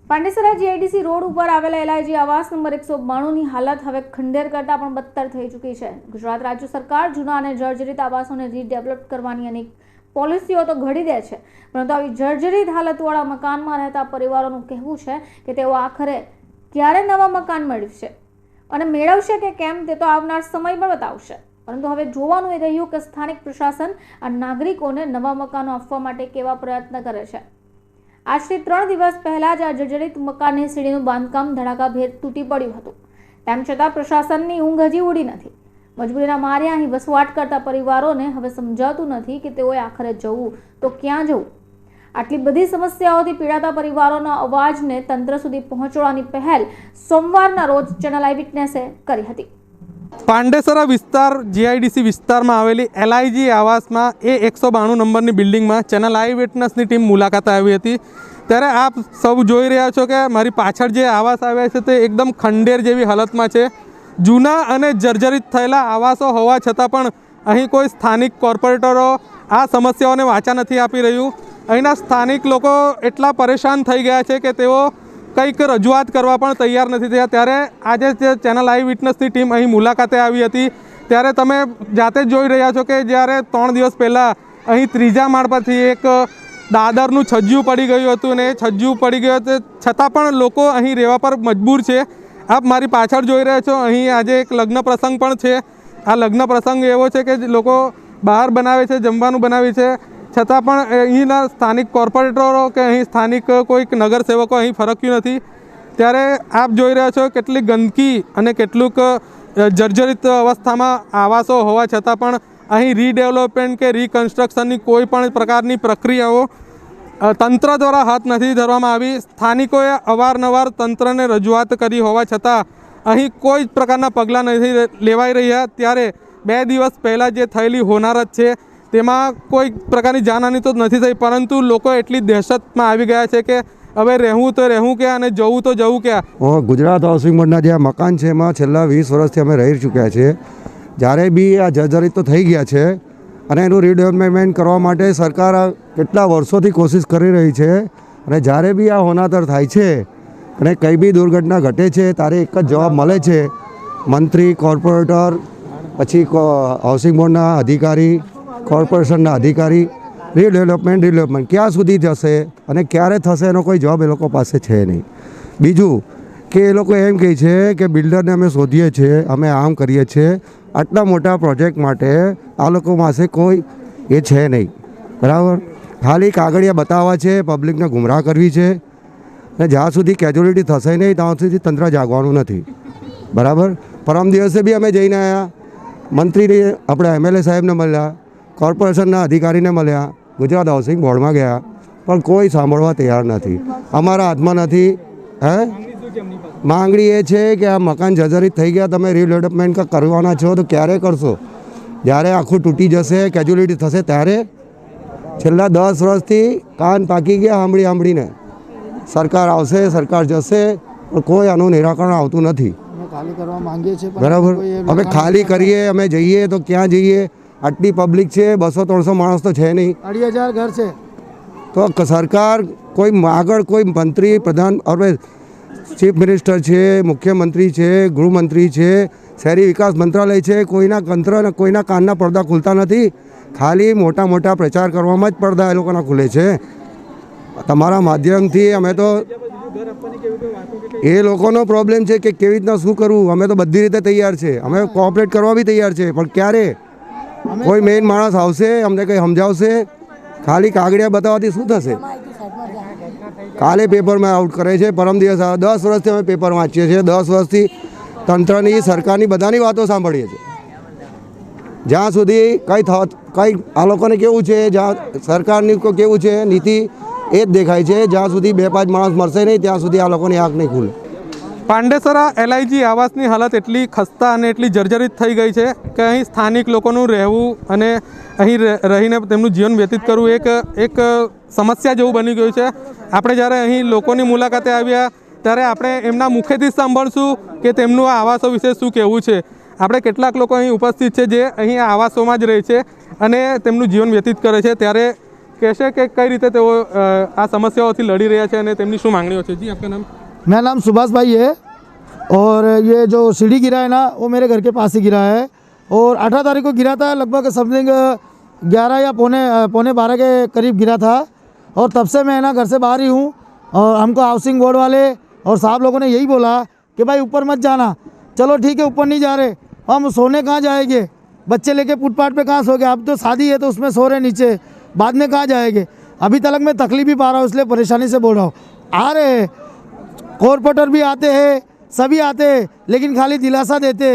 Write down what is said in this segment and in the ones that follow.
Pandesara GIDC road ઉપર આવેલા LIG આવાસ નંબર 192 ની હાલત હવે ખંડેર કરતા પણ બદતર થઈ ચૂકી છે। ગુજરાત રાજ્ય સરકાર જૂના અને જર્જરિત આવાસોને રીડેવલપ કરવાની અનેક પોલિસીઓ તો ઘડી દે છે, પરંતુ આવી જર્જરિત હાલતવાળા મકાનમાં રહેતા પરિવારોનું કહેવું છે કે તેઓ આખરે ક્યારે નવા મકાન મેળવશે અને મેળવશે કે કેમ તે તો આવનાર સમય પણ બતાવશે। પરંતુ હવે જોવાનું એ રહ્યું કે સ્થાનિક પ્રશાસન આ નાગરિકોને નવા મકાનો આપવા માટે કેવા પ્રયત્ન કરે છે। આજથી 3 દિવસ પહેલા જ આ જર્જરિત મકાનની સીડીનું બાંધકામ ધડાકાભેર તૂટી પડ્યું હતું, તેમ છતાં પ્રશાસનની ઊંઘ હજી ઉડી નથી। મજબૂરીના મારે અહીં વસવાટ કરતા પરિવારોને હવે સમજાતું નથી કે તેઓએ આખરે જવું તો ક્યાં જવું। આટલી બધી સમસ્યાઓથી પીડાતા પરિવારોના અવાજને તંત્ર સુધી પહોંચાડવાની પહેલ સોમવારના રોજ ચેનલ આઈ વિટનેસે કરી હતી। પાંડેસરા વિસ્તાર જીઆઈડીસી વિસ્તારમાં આવેલી એલઆઈજી આવાસમાં A192 નંબરની બિલ્ડિંગમાં ચેનલ આઈ વિટનેસની ટીમ મુલાકાતે આવી હતી। ત્યારે આપ સૌ જોઈ રહ્યા છો કે મારી પાછળ જે આવાસ આવ્યા છે તે એકદમ ખંડેર જેવી હાલતમાં છે। જૂના અને જર્જરિત થયેલા આવાસો હોવા છતાં પણ અહીં કોઈ સ્થાનિક કોર્પોરેટરો આ સમસ્યાઓને વાચા નથી આપી રહ્યું। અહીંના સ્થાનિક લોકો એટલા પરેશાન થઈ ગયા છે કે તેઓ કંઈક રજૂઆત કરવા પણ તૈયાર નથી થયા। ત્યારે આજે જે ચેનલ આઈ વિટનેસની ટીમ અહીં મુલાકાતે આવી હતી ત્યારે તમે જાતે જ જોઈ રહ્યા છો કે જ્યારે 3 દિવસ પહેલાં અહીં 3જા માળ પરથી એક દાદરનું છજ્જું પડી ગયું હતું અને એ છજ્જું પડી ગયું હતું છતાં પણ લોકો અહીં રહેવા પર મજબૂર છે। આપ મારી પાછળ જોઈ રહ્યા છો અહીં આજે એક લગ્ન પ્રસંગ પણ છે। આ લગ્ન પ્રસંગ એવો છે કે લોકો બહાર બનાવે છે, જમવાનું બનાવે છે, છતાં પણ અહીંના સ્થાનિક કોર્પોરેટરો કે અહીં સ્થાનિક કોઈક નગરસેવકો અહીં ફરક્યું નથી। ત્યારે આપ જોઈ રહ્યા છો કેટલી ગંદકી અને કેટલુંક જર્જરિત અવસ્થામાં આવાસો હોવા છતાં પણ અહીં રીડેવલપમેન્ટ કે રિકન્સ્ટ્રક્શનની કોઈ પણ પ્રકારની પ્રક્રિયાઓ તંત્ર દ્વારા હાથ નથી ધરવામાં આવી। સ્થાનિકોએ અવારનવાર તંત્રને રજૂઆત કરી હોવા છતાં અહીં કોઈ જ પ્રકારના પગલાં નથી લેવાઈ રહ્યા। ત્યારે 2 દિવસ પહેલાં જે થયેલી હોનારત છે તેમાં કોઈ પ્રકારની જાનહાનિ તો નથી થઈ, પરંતુ લોકો એટલી દહેશતમાં આવી ગયા છે કે હવે રહેવું તો રહેવું ક્યાં અને જવું તો જવું ક્યાં। ગુજરાત હાઉસિંગ બોર્ડના જે મકાન છે એમાં છેલ્લા 20 વર્ષથી અમે રહી ચૂક્યા છીએ। જ્યારે બી આ જર્જરિત તો થઈ ગયા છે અને એનું રીડેવલપમેન્ટ કરવા માટે સરકાર કેટલા વર્ષોથી કોશિશ કરી રહી છે અને જ્યારે બી આ હોનારત થાય છે અને કંઈ બી દુર્ઘટના ઘટે છે ત્યારે એક જ જવાબ મળે છે, મંત્રી, કોર્પોરેટર, પછી હાઉસિંગ બોર્ડના અધિકારી, કોર્પોરેશનના અધિકારી, રીડેવલપમેન્ટ ક્યાં સુધી થશે અને ક્યારે થશે એનો કોઈ જવાબ એ લોકો પાસે છે નહીં। બીજું કે એ લોકો એમ કહે છે કે બિલ્ડરને અમે શોધીએ છીએ, અમે આમ કરીએ છીએ। આટલા મોટા પ્રોજેક્ટ માટે આ લોકો પાસે કોઈ એ છે નહીં, બરાબર? ખાલી કાગળિયા બતાવવા છે, પબ્લિકને ગુમરાહ કરવી છે અને જ્યાં સુધી કેજ્યુઅલિટી થશે નહીં ત્યાં સુધી તંત્ર જાગવાનું નથી, બરાબર? પરમ દિવસે બી અમે જઈને આવ્યા, મંત્રીને આપણે MLA સાહેબને મળ્યા, કોર્પોરેશનના અધિકારીને મળ્યા, ગુજરાત હાઉસિંગ બોર્ડમાં ગયા, પણ કોઈ સાંભળવા તૈયાર નથી, અમારા હાથમાં નથી। માંગણી એ છે કે આ મકાન જર્જરિત થઈ ગયા, તમે રીડેવલપમેન્ટ કરવાના છો તો ક્યારે કરશો? જ્યારે આખું તૂટી જશે, કેજ્યુઅલિટી થશે ત્યારે? છેલ્લા 10 વર્ષથી કાન પાકી ગયા સાંભળીને। સરકાર આવશે, સરકાર જશે, પણ કોઈ આનું નિરાકરણ આવતું નથી, બરાબર? અમે ખાલી કરીએ, અમે જઈએ તો ક્યાં જઈએ? આટલી પબ્લિક છે, 200-300 માણસ તો છે નહીં, 2,500 ઘર છે। તો સરકાર કોઈ આગળ કોઈ મંત્રી, પ્રધાન, ચીફ મિનિસ્ટર છે, મુખ્યમંત્રી છે, ગૃહમંત્રી છે, શહેરી વિકાસ મંત્રાલય છે, કોઈના તંત્ર કોઈના કાનના પડદા ખુલતા નથી। ખાલી મોટા મોટા પ્રચાર કરવામાં જ પડદા એ લોકોના ખુલે છે। તમારા માધ્યમથી અમે તો એ લોકોનો પ્રોબ્લેમ છે કે કેવી રીતના શું કરવું, અમે તો બધી રીતે તૈયાર છે, અમે કોઓપરેટ કરવા બી તૈયાર છે, પણ ક્યારે કોઈ મેઇન માણસ આવશે, અમને કંઈ સમજાવશે? ખાલી કાગળિયા બતાવવાથી શું થશે? કાલે પેપરમાં આઉટ કરે છે, પરમ દિવસ 10 વર્ષથી અમે પેપર વાંચીએ છીએ, 10 વર્ષથી તંત્રની, સરકારની બધાની વાતો સાંભળીએ છીએ। જ્યાં સુધી કંઈ આ લોકોને કેવું છે, જ્યાં સરકારની કેવું છે નીતિ એ જ દેખાય છે, જ્યાં સુધી 2-5 માણસ મળશે નહીં ત્યાં સુધી આ લોકોની આંખ નહીં ખુલે। પાંડેસરા એલઆઈજી આવાસની હાલત એટલી ખસ્તા અને એટલી જર્જરિત થઈ ગઈ છે કે અહીં સ્થાનિક લોકોનું રહેવું અને અહીં રહીને તેમનું જીવન વ્યતીત કરવું એક સમસ્યા જેવું બની ગયું છે। આપણે જ્યારે અહીં લોકોની મુલાકાતે આવ્યા ત્યારે આપણે એમના મુખેથી સાંભળશું કે તેમનું આ આવાસો વિશે શું કહેવું છે। આપણે કેટલાક લોકો અહીં ઉપસ્થિત છે જે અહીં આવાસોમાં જ રહે છે અને તેમનું જીવન વ્યતીત કરે છે। ત્યારે કહેશે કે કઈ રીતે તેઓ આ સમસ્યાઓથી લડી રહ્યા છે અને તેમની શું માંગણીઓ છે। જી આપકા નામ? मेरा नाम सुभाष भाई है और ये जो सीढ़ी गिरा है ना वो मेरे घर के पास ही गिरा है और 18 तारीख को गिरा था, लगभग समथिंग 11 या पौने 12 के करीब गिरा था और तब से मैं ना घर से बाहर ही हूँ। और हमको हाउसिंग बोर्ड वाले और साहब लोगों ने यही बोला कि भाई ऊपर मत जाना। चलो ठीक है, ऊपर नहीं जा रहे, हम सोने कहाँ जाएंगे, बच्चे लेके फुटपाथ पे कहाँ सो गए। अब तो शादी है तो उसमें सो रहे नीचे, बाद में कहाँ जाएंगे। अभी तक मैं तकलीफ भी पा रहा हूँ, इसलिए परेशानी से बोल रहा हूँ। आ रहे हैं कॉरपोरेटर भी आते हैं, सभी आते हैं, लेकिन खाली दिलासा देते।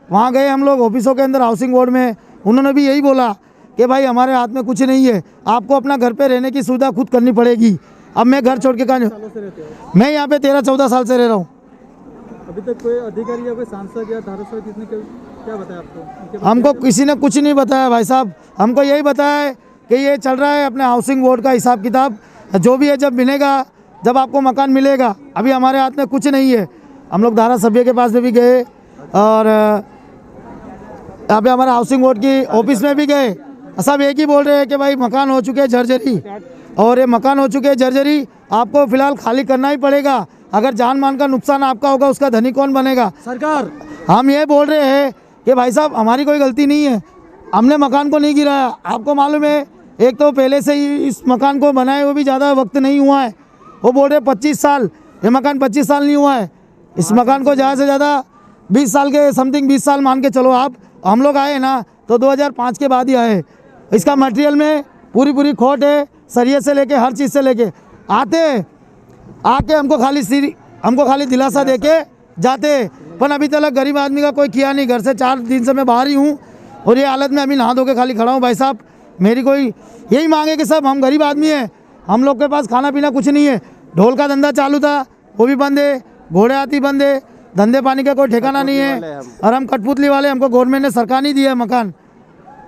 वहाँ गए हम लोग ऑफिसों के अंदर हाउसिंग बोर्ड में, उन्होंने भी यही बोला कि भाई हमारे हाथ में कुछ नहीं है, आपको अपना घर पे रहने की सुविधा खुद करनी पड़ेगी। अब मैं घर छोड़ के कहाँ जाऊँ? मैं यहाँ पे 13-14 साल से रह रहा हूँ। अभी तक कोई अधिकारी या कोई सांसद या धारासभ्य किसने क्या बताया आपको? हमको किसी ने कुछ नहीं बताया भाई साहब, हमको यही बताया है कि ये चल रहा है अपने हाउसिंग बोर्ड का हिसाब किताब, जो भी है जब मिलेगा, जब आपको मकान मिलेगा। अभी हमारे हाथ में कुछ नहीं है। हम लोग धारासभ्य के पास में भी गए और यहाँ पे हमारे हाउसिंग बोर्ड की ऑफिस में भी गए, सब एक ही बोल रहे हैं कि भाई मकान हो चुके हैं जर्जरी, और ये मकान हो चुके हैं जर्जरी, आपको फिलहाल खाली करना ही पड़ेगा। अगर जान मान का नुकसान आपका होगा, उसका धनी कौन बनेगा? सरकार। हम ये बोल रहे हैं कि भाई साहब हमारी कोई गलती नहीं है, हमने मकान को नहीं गिराया। आपको मालूम है, एक तो पहले से ही इस मकान को बनाए हुए भी ज़्यादा वक्त नहीं हुआ है। वो बोल रहे 25 साल, ये मकान 25 साल नहीं हुआ है। इस मकान को ज़्यादा से ज़्यादा 20 साल के समथिंग 20 साल मान के चलो आप। हम लोग आए ना तो 2005 के बाद ही आए। इसका मटेरियल में पूरी खोट है, सरिये से लेके हर चीज़ से लेके आके हमको खाली दिलासा दे के जाते। पर अभी तक गरीब आदमी का कोई किया नहीं। घर से 4 दिन से मैं बाहर ही हूँ और ये हालत में अभी नहा धो के खाली खड़ा हूँ। भाई साहब मेरी कोई यही मांग है कि सब हम गरीब आदमी हैं, हम लोग के पास खाना पीना कुछ नहीं है। ढोल का धंधा चालू था वो भी बंद है, घोड़े हाथी बंद है, धंधे पानी का कोई ठिकाना नहीं है। और हम कठपुतली वाले, हमको गवर्नमेंट ने सरकार नहीं दिया है मकान।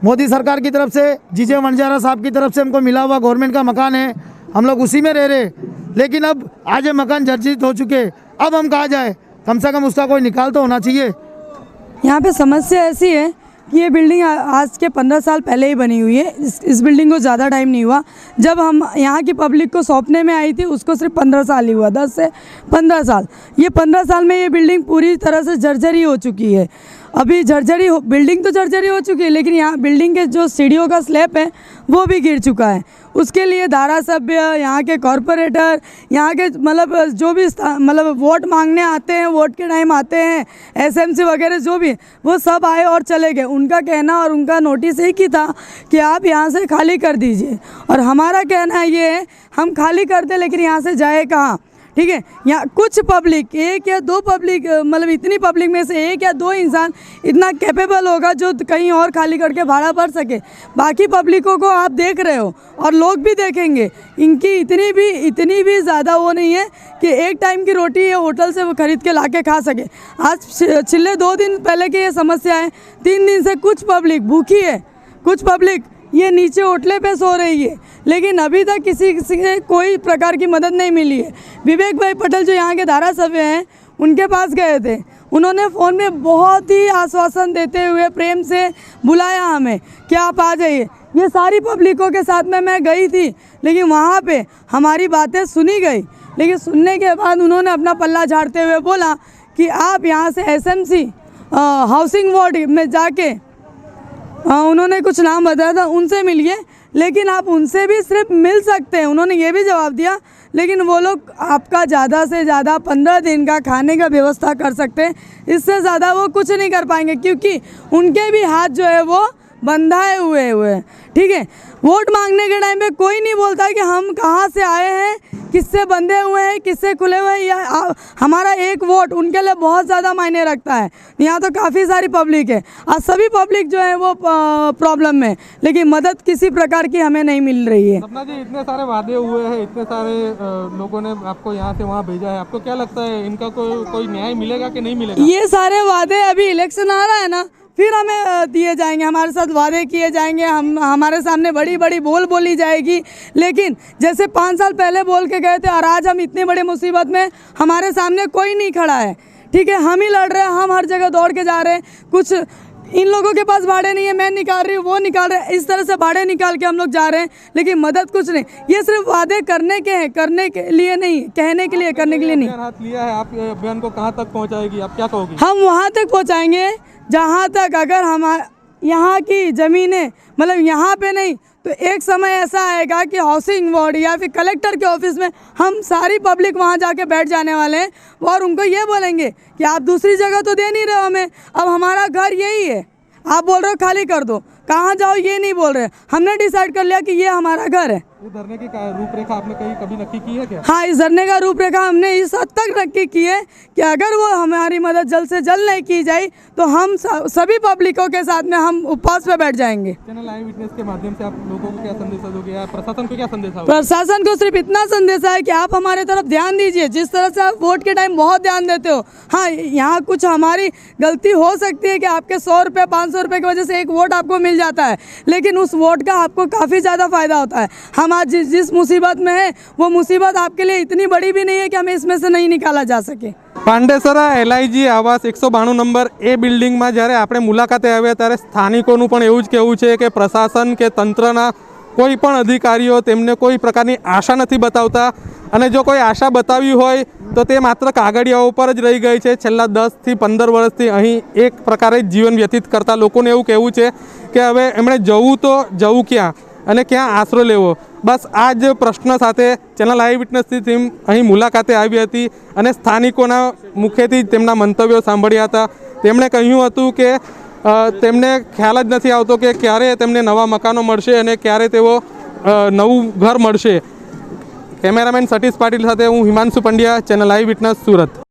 मोदी सरकार की तरफ से, जीजे वंजारा साहब की तरफ से हमको मिला हुआ गवर्नमेंट का मकान है, हम लोग उसी में रह रहे। लेकिन अब आज ये मकान जर्जरित हो चुके, अब हम कहाँ जाए? कम से कम उसका कोई निकाल तो होना चाहिए। यहाँ पे समस्या ऐसी है कि ये बिल्डिंग आज के 15 साल पहले ही बनी हुई है। इस बिल्डिंग को ज़्यादा टाइम नहीं हुआ। जब हम यहाँ की पब्लिक को सौंपने में आई थी उसको सिर्फ 15 साल ही हुआ, 10 से 15 साल। ये 15 साल में ये बिल्डिंग पूरी तरह से जर्जरी हो चुकी है। अभी बिल्डिंग तो जर्जरी हो चुकी है, लेकिन यहाँ बिल्डिंग के जो सीढ़ियों का स्लैब है वो भी गिर चुका है। उसके लिए धारासभ्य, यहाँ के कॉरपोरेटर, यहाँ के मतलब जो भी मतलब वोट मांगने आते हैं, वोट के टाइम आते हैं, एसएमसी वगैरह जो भी, वो सब आए और चले गए। उनका कहना और उनका नोटिस एक ही था कि आप यहाँ से खाली कर दीजिए, और हमारा कहना ये है हम खाली कर दें, लेकिन यहाँ से जाए कहाँ? ठीक है, यहाँ कुछ पब्लिक, 1 या 2 पब्लिक, मतलब इतनी पब्लिक में से 1 या 2 इंसान इतना कैपेबल होगा जो कहीं और खाली करके भाड़ा भर सके। बाकी पब्लिकों को आप देख रहे हो और लोग भी देखेंगे, इनकी इतनी भी ज़्यादा वो नहीं है कि एक टाइम की रोटी ये होटल से वो खरीद के ला के खा सके। आज पिछले 2 दिन पहले की ये समस्या है, 3 दिन से कुछ पब्लिक भूखी है, कुछ पब्लिक ये नीचे होटले पे सो रही है, लेकिन अभी तक किसी से कोई प्रकार की मदद नहीं मिली है। विवेक भाई पटेल जो यहाँ के धारासभ्य हैं, उनके पास गए थे, उन्होंने फ़ोन में बहुत ही आश्वासन देते हुए प्रेम से बुलाया हमें कि आप आ जाइए। ये सारी पब्लिकों के साथ में मैं गई थी, लेकिन वहाँ पे हमारी बातें सुनी गई, लेकिन सुनने के बाद उन्होंने अपना पल्ला झाड़ते हुए बोला कि आप यहाँ से एसएमसी हाउसिंग बोर्ड में जाके, उन्होंने कुछ नाम बताया था, उनसे मिलिए, लेकिन आप उनसे भी सिर्फ मिल सकते हैं। उन्होंने ये भी जवाब दिया, लेकिन वो लोग आपका ज़्यादा से ज़्यादा 15 दिन का खाने का व्यवस्था कर सकते हैं, इससे ज़्यादा वो कुछ नहीं कर पाएंगे, क्योंकि उनके भी हाथ जो है वो बंधाए हुए हैं। ठीक है, वोट मांगने के टाइम पे कोई नहीं बोलता कि हम कहाँ से आए हैं, किससे बंधे हुए हैं, किससे खुले हुए हैं, या हमारा एक वोट उनके लिए बहुत ज़्यादा मायने रखता है। यहाँ तो काफ़ी सारी पब्लिक है, आज सभी पब्लिक जो है वो प्रॉब्लम में, लेकिन मदद किसी प्रकार की हमें नहीं मिल रही है। सपना जी, इतने सारे वादे हुए हैं, इतने सारे लोगों ने आपको यहाँ से वहाँ भेजा है, आपको क्या लगता है इनका कोई न्याय मिलेगा कि नहीं मिलेगा? ये सारे वादे, अभी इलेक्शन आ रहा है ना, फिर हमें दिए जाएंगे, हमारे साथ वादे किए जाएंगे, हमारे सामने बड़ी बड़ी बोली जाएगी, लेकिन जैसे 5 साल पहले बोल के गए थे और आज हम इतनी बड़ी मुसीबत में, हमारे सामने कोई नहीं खड़ा है। ठीक है, हम ही लड़ रहे हैं, हम हर जगह दौड़ के जा रहे हैं। कुछ इन लोगों के पास भाड़े नहीं है, मैं निकाल रही हूँ, वो निकाल रहे हैं, इस तरह से भाड़े निकाल के हम लोग जा रहे हैं, लेकिन मदद कुछ नहीं। ये सिर्फ वादे करने के हैं, करने के लिए नहीं, कहने के लिए, करने के लिए नहीं। हाथ लिया है, आप अभियान को कहाँ तक पहुँचाएगी, आप क्या कहोगी? हम वहाँ तक पहुँचाएंगे जहाँ तक अगर हम यहाँ की ज़मीनें मतलब यहाँ पे नहीं तो एक समय ऐसा आएगा कि हाउसिंग बोर्ड या फिर कलेक्टर के ऑफिस में हम सारी पब्लिक वहाँ जाके बैठ जाने वाले हैं और उनको ये बोलेंगे कि आप दूसरी जगह तो दे नहीं रहे हो हमें, अब हमारा घर यही है, आप बोल रहे हो खाली कर दो, कहाँ जाओ ये नहीं बोल रहे। हमने डिसाइड कर लिया कि ये हमारा घर है। ये धरने की रूपरेखा आपने कभी नक्की की है क्या? हाँ, इस धरने का रूपरेखा हमने इस हद तक नक्की की है कि अगर वो हमारी मदद जल्द से जल्द नहीं की जाए तो हम सभी पब्लिकों के साथ में हम उपवास पे बैठ जाएंगे। चैनल लाइव विटनेस के माध्यम से आप लोगों को क्या संदेश दोगे या प्रशासन को क्या संदेश होगा? प्रशासन को सिर्फ इतना संदेश है कि आप हमारे तरफ ध्यान दीजिए, जिस तरह से आप वोट के टाइम बहुत ध्यान देते हो। हाँ, यहाँ कुछ हमारी गलती हो सकती है कि आपके 100 रुपये 500 रुपये की वजह से एक वोट आपको मिल जाता है, लेकिन उस वोट का आपको काफ़ी ज़्यादा फायदा होता है। हम आज जिस मुसीबत में है वो मुसीबत आपके लिए इतनी बड़ी भी नहीं है कि हमें इसमें से नहीं निकाला जा सके। પાંડેસરા LIG આવાસ 192 નંબર એ બિલ્ડિંગમાં જ્યારે આપણે મુલાકાતે આવ્યા ત્યારે સ્થાનિકોનું પણ એવું જ કહેવું છે કે પ્રશાસન કે તંત્રના કોઈ પણ અધિકારીઓ તેમને કોઈ પ્રકારની આશા નથી બતાવતા અને જો કોઈ આશા બતાવી હોય તો તે માત્ર કાગળિયાઓ પર જ રહી ગઈ છે। છેલ્લા 10 થી 15 વર્ષથી અહીં એક પ્રકારે જીવન વ્યતીત કરતા લોકોને એવું કહેવું છે કે હવે એમણે જવું તો જવું ક્યાં અને ક્યાં આશરો લેવો। બસ આ જ પ્રશ્ન સાથે ચેનલ આઈ વિટનેસની ટીમ અહીં મુલાકાતે આવી હતી અને સ્થાનિકોના મુખેથી તેમના મંતવ્યો સાંભળ્યા હતા। તેમણે કહ્યું હતું કે તેમને ખ્યાલ જ નથી આવતો કે ક્યારે તેમને નવા મકાનો મળશે અને ક્યારે તેઓ નવું ઘર મળશે। કેમેરામેન સતીશ પાટીલ સાથે હું હિમાંશુ પંડ્યા, ચેનલ આઈ વિટનેસ, સુરત।